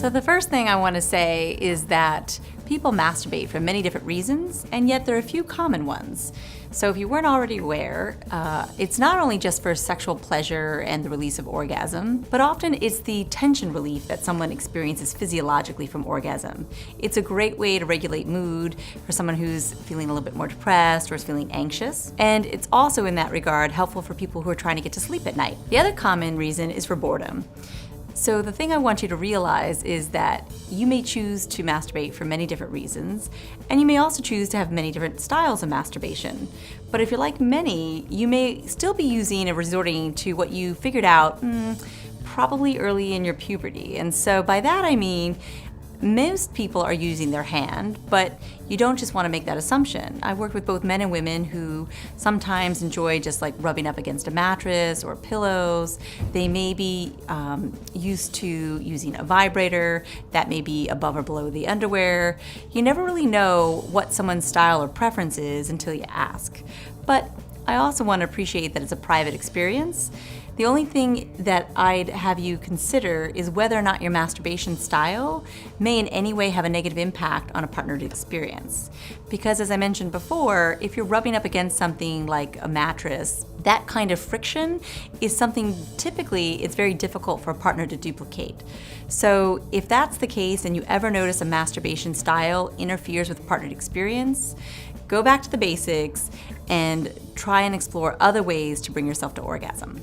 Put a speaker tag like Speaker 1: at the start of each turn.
Speaker 1: So the first thing I want to say is that people masturbate for many different reasons, and yet there are a few common ones. So if you weren't already aware, it's not only just for sexual pleasure and the release of orgasm, but often it's the tension relief that someone experiences physiologically from orgasm. It's a great way to regulate mood for someone who's feeling a little bit more depressed or is feeling anxious. And it's also in that regard helpful for people who are trying to get to sleep at night. The other common reason is for boredom. So the thing I want you to realize is that you may choose to masturbate for many different reasons, and you may also choose to have many different styles of masturbation. But if you're like many, you may still be using and resorting to what you figured out probably early in your puberty. And so by that I mean, most people are using their hand, but you don't just want to make that assumption. I've worked with both men and women who sometimes enjoy just like rubbing up against a mattress or pillows. They may be used to using a vibrator that may be above or below the underwear. You never really know what someone's style or preference is until you ask. But I also want to appreciate that it's a private experience. The only thing that I'd have you consider is whether or not your masturbation style may in any way have a negative impact on a partnered experience. Because as I mentioned before, if you're rubbing up against something like a mattress, that kind of friction is something typically it's very difficult for a partner to duplicate. So if that's the case and you ever notice a masturbation style interferes with partnered experience, go back to the basics and try and explore other ways to bring yourself to orgasm.